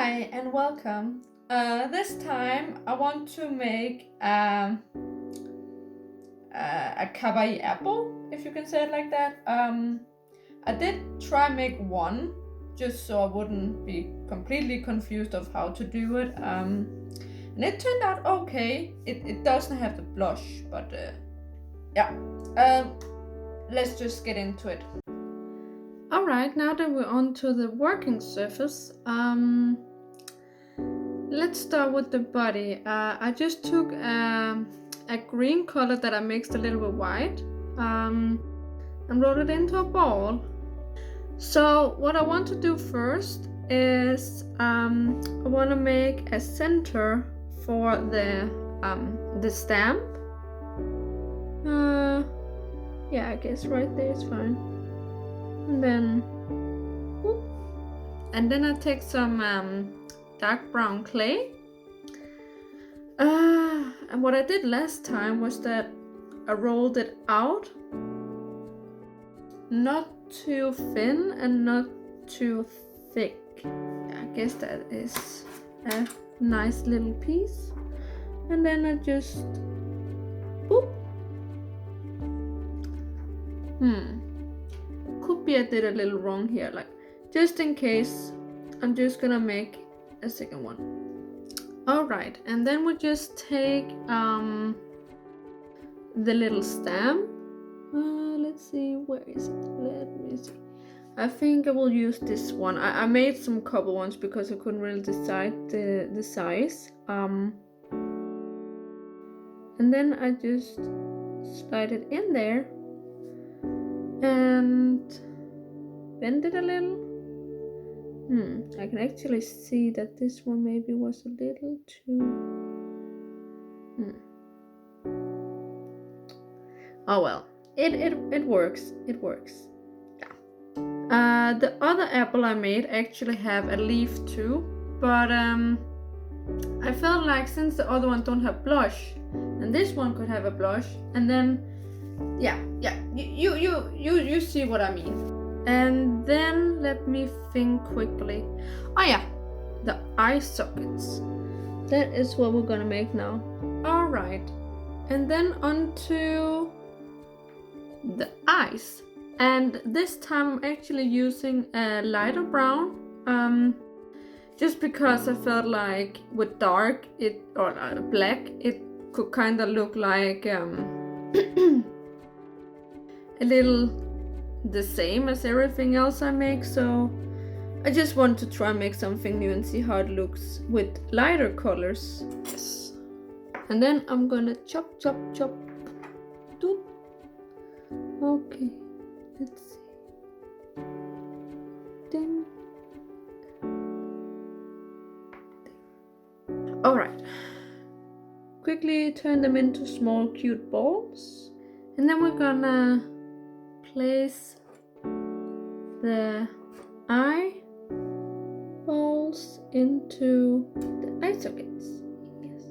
Hi and welcome. This time I want to make a Kawaii apple, if you can say it like that. I did try make one, just so I wouldn't be completely confused of how to do it. And it turned out okay. It doesn't have the blush, but yeah. Let's just get into it. Alright, now that we're on to the working surface, let's start with the body. I just took a green color that I mixed a little bit white and rolled it into a ball. So what I want to do first is I want to make a center for the stamp. Yeah, I guess right there is fine. And then, whoop. And then I take some dark brown clay. And what I did last time was that I rolled it out, not too thin and not too thick. I guess that is a nice little piece. And then I just, boop. Could be I did a little wrong here, like just in case, I'm just gonna make a second one. Alright, and then we just take the little stamp. Let's see, where is it? Let me see. I think I will use this one. I made some couple ones because I couldn't really decide the size. And then I just slide it in there and bend it a little. I can actually see that this one maybe was a little too... Oh well, it works. It works. Yeah. The other apple I made actually have a leaf too, but I felt like since the other one don't have blush, and this one could have a blush, and then yeah, you see what I mean. And then let me think quickly. Oh yeah, the eye sockets. That is what we're gonna make now. Alright, and then onto the eyes. And this time I'm actually using a lighter brown, just because I felt like with dark or black it could kind of look like a little the same as everything else I make, so I just want to try and make something new and see how it looks with lighter colors. Yes. And then I'm gonna chop. Doop. Okay, let's see. Ding. Alright. Quickly turn them into small cute balls. And then we're gonna place the eyeballs into the eye sockets. Yes.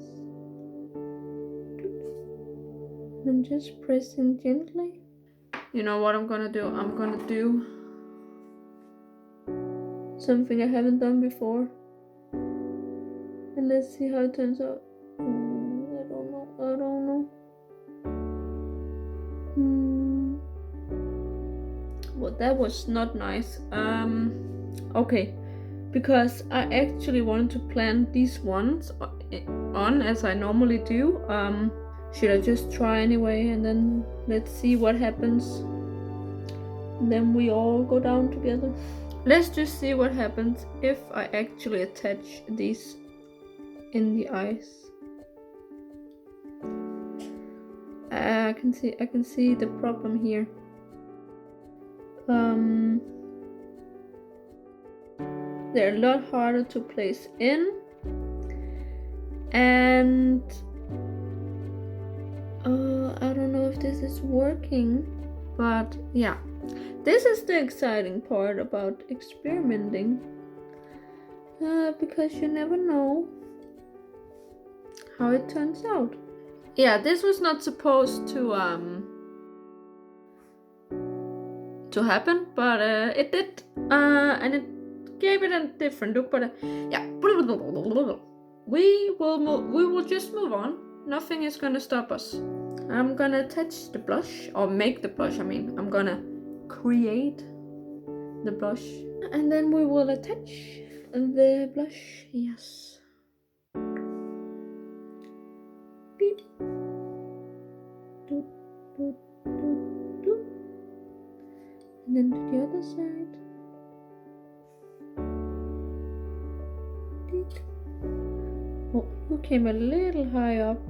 And just pressing gently. You know what I'm gonna do? I'm gonna do something I haven't done before. And let's see how it turns out. I don't know. Well, that was not nice. Okay, because I actually wanted to plan these ones on as I normally do. Should I just try anyway, and then let's see what happens. And then we all go down together. Let's just see what happens if I actually attach these in the eyes. I can see the problem here. They're a lot harder to place in, and I don't know if this is working, but yeah, this is the exciting part about experimenting, because you never know how it turns out. Yeah, this was not supposed to happen, but it did, and it gave it a different look, but yeah, we will just move on. Nothing is gonna stop us. I'm gonna attach the blush, or make the blush. I mean, I'm gonna create the blush, and then we will attach the blush. Yes. Beep. Doot, doot, doot, doot. And then to the other side. Deet. Oh, you came a little high up.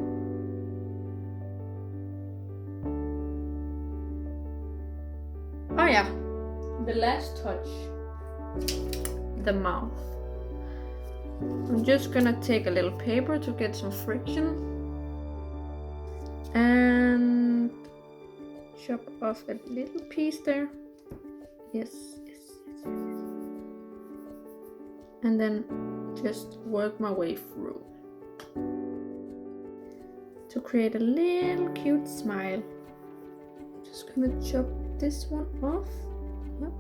Oh yeah, the last touch, the mouth. I'm just gonna take a little paper to get some friction and chop off a little piece there. Yes, yes, yes, yes. And then just work my way through to create a little cute smile. Just gonna chop this one off. Yep.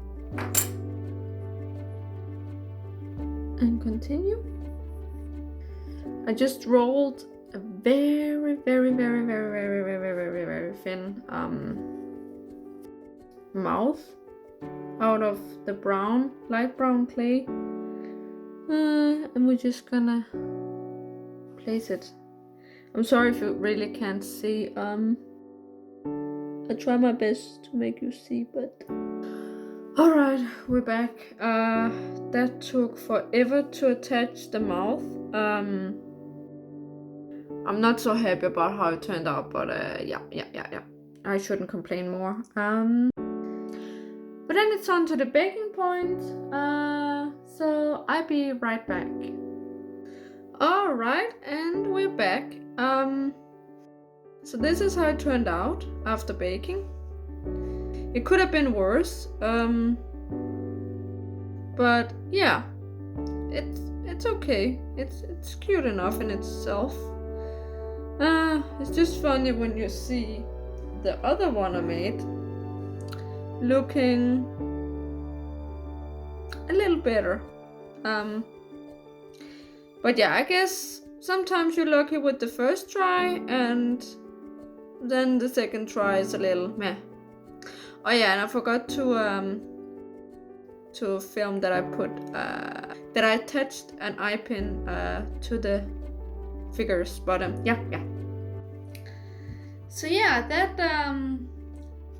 And continue. I just rolled a very, very, very, very, very, very, very, very thin mouth out of the brown, light brown clay. And we're just gonna place it. I'm sorry if you really can't see. I try my best to make you see, but alright, we're back. That took forever to attach the mouth. I'm not so happy about how it turned out, but yeah. I shouldn't complain more. But then it's on to the baking point. So I'll be right back. Alright, and we're back. So this is how it turned out after baking. It could have been worse. But yeah, it's okay. It's cute enough in itself. It's just funny when you see the other one I made looking a little better. But yeah, I guess sometimes you're lucky with the first try, and then the second try is a little meh. Oh yeah, and I forgot to film that I put that I attached an eye pin to the figures, but yeah. So yeah,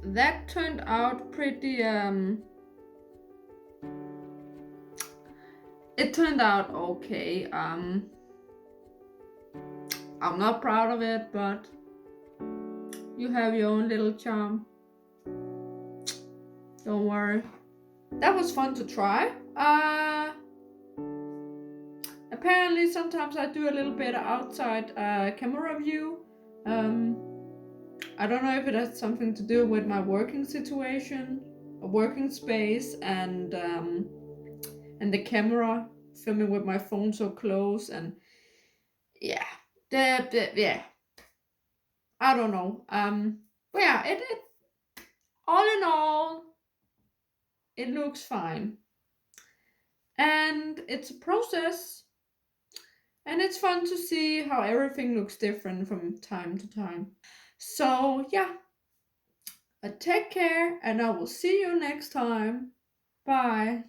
that turned out pretty it turned out okay. I'm not proud of it, but you have your own little charm. Don't worry. That was fun to try. Apparently sometimes I do a little bit of outside camera view. I don't know if it has something to do with my working situation, a working space, and the camera, filming with my phone so close, and yeah, yeah. I don't know. But yeah, it all in all, it looks fine, and it's a process, and it's fun to see how everything looks different from time to time. So yeah, take care, and I will see you next time. Bye.